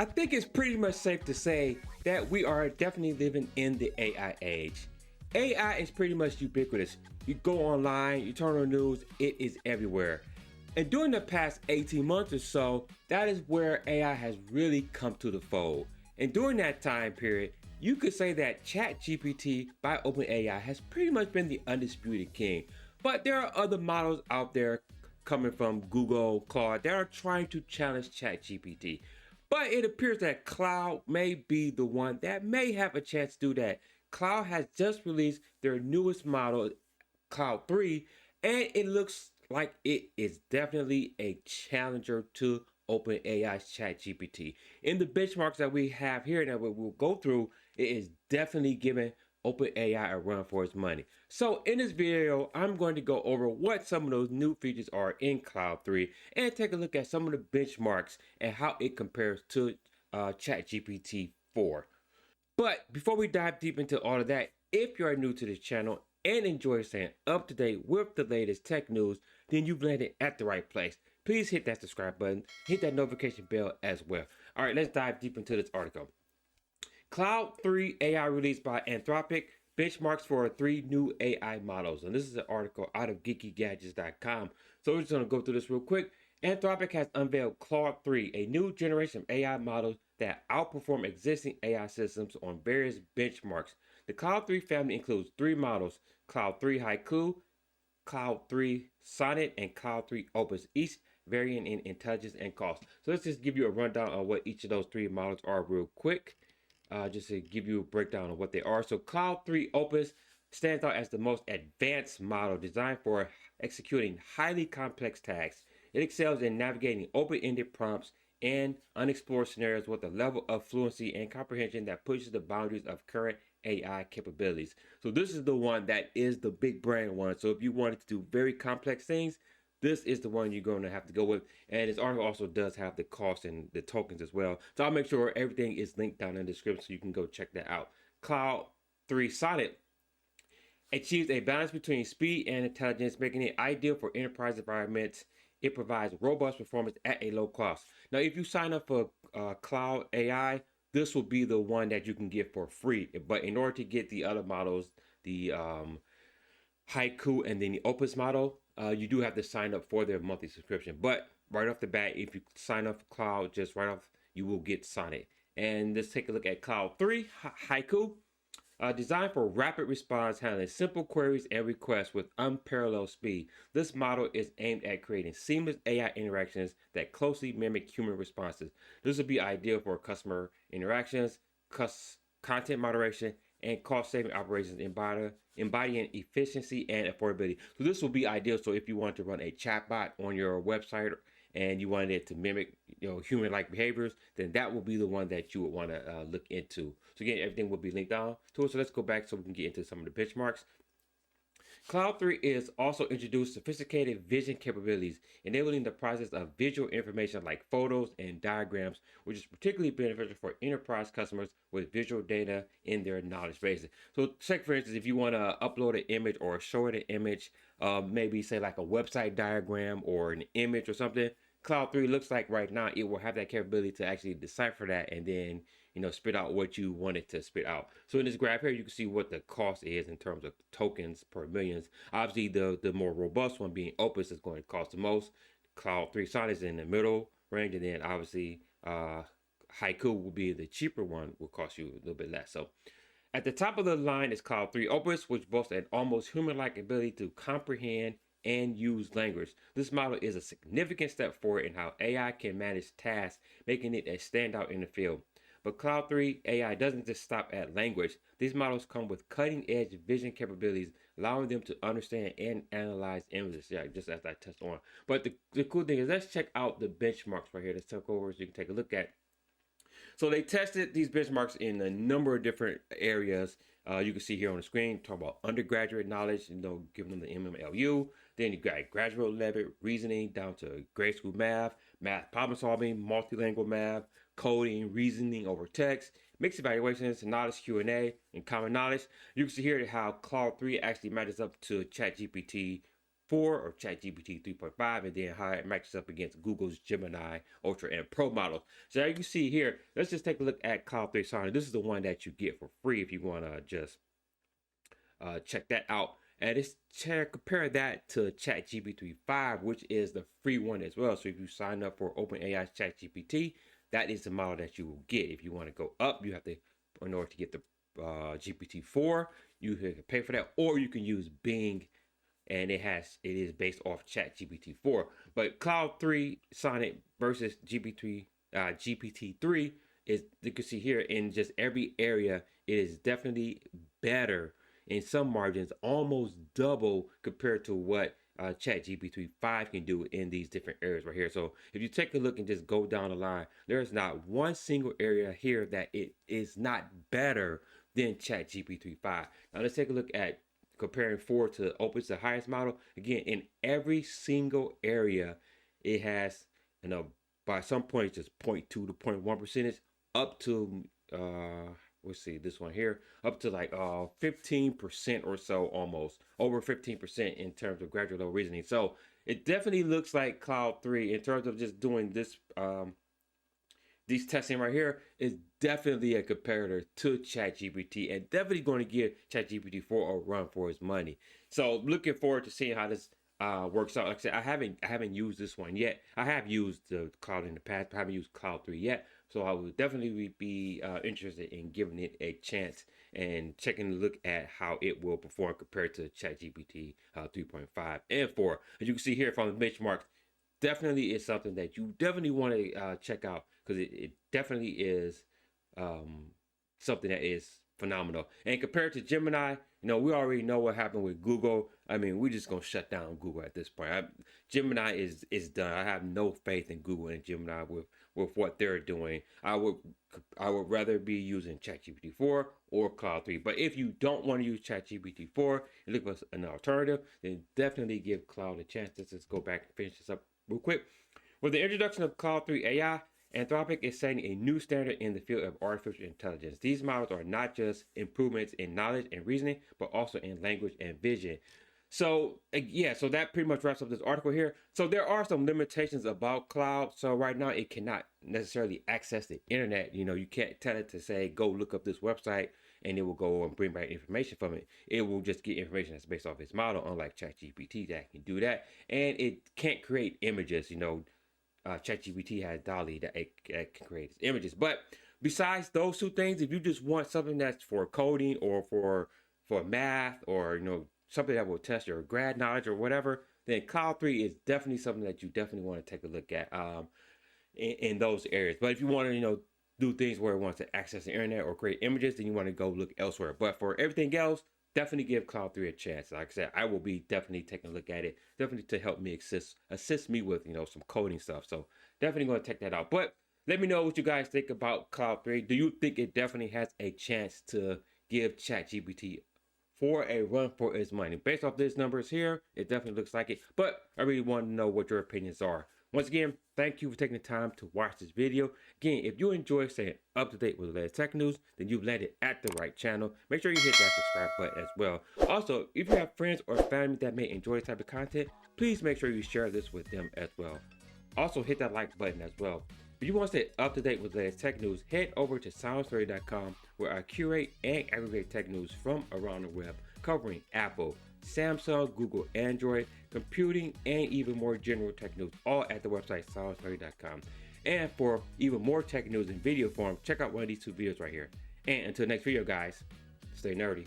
I think it's pretty much safe to say that we are definitely living in the AI age. AI is pretty much ubiquitous. You go online, you turn on the news, it is everywhere. And during the past 18 months or so, that is where AI has really come to the fold. And during that time period, you could say that ChatGPT by OpenAI has pretty much been the undisputed king. But there are other models out there coming from Google, Claude, that are trying to challenge ChatGPT. But it appears that Claude may be the one that may have a chance to do that. Claude has just released their newest model, Claude 3, and it looks like it is definitely a challenger to OpenAI's ChatGPT. In the benchmarks that we have here and that we will go through, it is definitely giving OpenAI a run for its money. So in this video, I'm going to go over what some of those new features are in Claude 3 and take a look at some of the benchmarks and how it compares to ChatGPT 4. But before we dive deep into all of that, if you are new to this channel and enjoy staying up to date with the latest tech news, then you've landed at the right place. Please hit that subscribe button, hit that notification bell as well. All right, let's dive deep into this article. Claude 3 AI released by Anthropic, benchmarks for 3 new AI models. And this is an article out of geekygadgets.com. So we're just going to go through this real quick. Anthropic has unveiled Claude 3, a new generation of AI models that outperform existing AI systems on various benchmarks. The Claude 3 family includes 3 models, Claude 3 Haiku, Claude 3 Sonnet, and Claude 3 Opus, each varying in intelligence and cost. So let's just give you a rundown on what each of those 3 models are real quick. Just to give you a breakdown of what they are. So Claude 3 Opus stands out as the most advanced model designed for executing highly complex tasks. It excels in navigating open-ended prompts and unexplored scenarios with a level of fluency and comprehension that pushes the boundaries of current AI capabilities. So this is the one that is the big brain one. So if you wanted to do very complex things, this is the one you're going to have to go with. And this article also does have the cost and the tokens as well. So I'll make sure everything is linked down in the description so you can go check that out. Claude 3 Sonnet achieves a balance between speed and intelligence, making it ideal for enterprise environments. It provides robust performance at a low cost. Now, if you sign up for Claude AI, this will be the one that you can get for free. But in order to get the other models, the Haiku and then the Opus model, you do have to sign up for their monthly subscription. But right off the bat, if you sign up for Claude, just right off, you will get Sonnet. And let's take a look at Claude 3 Haiku. Designed for rapid response, handling simple queries and requests with unparalleled speed. This model is aimed at creating seamless AI interactions that closely mimic human responses. This would be ideal for customer interactions, content moderation, and cost-saving operations, embodying efficiency and affordability. So this will be ideal. So if you want to run a chatbot on your website and you wanted it to mimic, human-like behaviors, then that will be the one that you would want to look into. So again, everything will be linked down to it. So let's go back so we can get into some of the benchmarks. Claude 3 is also introduced sophisticated vision capabilities, enabling the process of visual information like photos and diagrams, which is particularly beneficial for enterprise customers with visual data in their knowledge bases. So check, for instance, if you want to upload an image or show it an image, maybe say like a website diagram or an image or something, Claude 3 looks like right now it will have that capability to actually decipher that and then spit out what you want it to spit out. So in this graph here, you can see what the cost is in terms of tokens per millions. Obviously, the more robust one being Opus is going to cost the most. Claude 3 Sonnet is in the middle range, and then obviously Haiku will be the cheaper one, will cost you a little bit less. So at the top of the line is Claude 3 Opus, which boasts an almost human-like ability to comprehend and use language. This model is a significant step forward in how AI can manage tasks, making it a standout in the field. But Claude 3 AI doesn't just stop at language. These models come with cutting-edge vision capabilities, allowing them to understand and analyze images, just as I touched on. But the cool thing is, let's check out the benchmarks right here. Let's take over so you can take a look at. So they tested these benchmarks in a number of different areas. You can see here on the screen, talk about undergraduate knowledge, giving them the MMLU. Then you got graduate level reasoning down to grade school math problem solving, multilingual math, coding, reasoning over text, mixed evaluations, knowledge Q&A, and common knowledge. You can see here how Claude 3 actually matches up to ChatGPT 4 or ChatGPT 3.5, and then how it matches up against Google's Gemini Ultra and Pro models. So as you can see here, let's just take a look at Claude 3 Sonnet. This is the one that you get for free if you want to just check that out. And it's compare that to ChatGPT 5, which is the free one as well. So if you sign up for OpenAI's ChatGPT, that is the model that you will get. If you want to go up, you have to, in order to get the GPT-4, you can pay for that, or you can use Bing, and it is based off ChatGPT-4. But Claude 3 Sonnet versus GPT-3 is, you can see here, in just every area, it is definitely better in some margins, almost double compared to what ChatGPT 5 can do in these different areas right here. So if you take a look and just go down the line, there's not one single area here that it is not better than ChatGPT 5. Now let's take a look at comparing 4 to Opus, the highest model. Again, in every single area, it has, by some points, just 0.2 to 0.1 percentage up to let's see, this one here, up to like 15% or so, almost over 15% in terms of gradual level reasoning. So it definitely looks like Claude 3 in terms of just doing this these testing right here is definitely a comparator to ChatGPT, and definitely going to give ChatGPT 4 a run for its money. So looking forward to seeing how this works out. Like I said, I haven't used this one yet. I have used the Claude in the past, but I haven't used Claude 3 yet. So I would definitely be interested in giving it a chance and checking a look at how it will perform compared to ChatGPT 3.5 and 4. As you can see here from the benchmarks, definitely is something that you definitely want to check out, because it definitely is something that is phenomenal. And compared to Gemini, we already know what happened with Google. I mean, we're just gonna shut down Google at this point. Gemini is done. I have no faith in Google and Gemini with what they're doing. I would rather be using ChatGPT 4 or Claude 3. But if you don't want to use ChatGPT 4 and look for an alternative, then definitely give Claude a chance. Let's just go back and finish this up real quick. With the introduction of Claude 3 AI, Anthropic is setting a new standard in the field of artificial intelligence. These models are not just improvements in knowledge and reasoning, but also in language and vision. So yeah, so that pretty much wraps up this article here. So there are some limitations about Claude. So right now it cannot necessarily access the internet. You can't tell it to say, go look up this website, and it will go and bring back information from it. It will just get information that's based off its model, unlike ChatGPT that can do that. And it can't create images. ChatGPT has DALL-E that it can create images. But besides those two things, if you just want something that's for coding or for math, or something that will test your grad knowledge or whatever, then Claude 3 is definitely something that you definitely want to take a look at in those areas. But if you want to do things where it wants to access the internet or create images, then you want to go look elsewhere. But for everything else, definitely give Claude 3 a chance. Like I said, I will be definitely taking a look at it, definitely to help me assist me with some coding stuff. So definitely going to check that out. But let me know what you guys think about Claude 3. Do you think it definitely has a chance to give ChatGPT 4 a run for its money? Based off these numbers here, it definitely looks like it. But I really want to know what your opinions are. Once again, thank you for taking the time to watch this video. Again, if you enjoy staying up to date with the latest tech news, then you've landed at the right channel. Make sure you hit that subscribe button as well. Also, if you have friends or family that may enjoy this type of content, please make sure you share this with them as well. Also, hit that like button as well. If you want to stay up to date with the latest tech news, head over to SoundStory.com, where I curate and aggregate tech news from around the web, covering Apple, Samsung, Google, Android, computing, and even more general tech news, all at the website SoundStory.com. And for even more tech news in video form, check out one of these two videos right here. And until next video, guys, stay nerdy.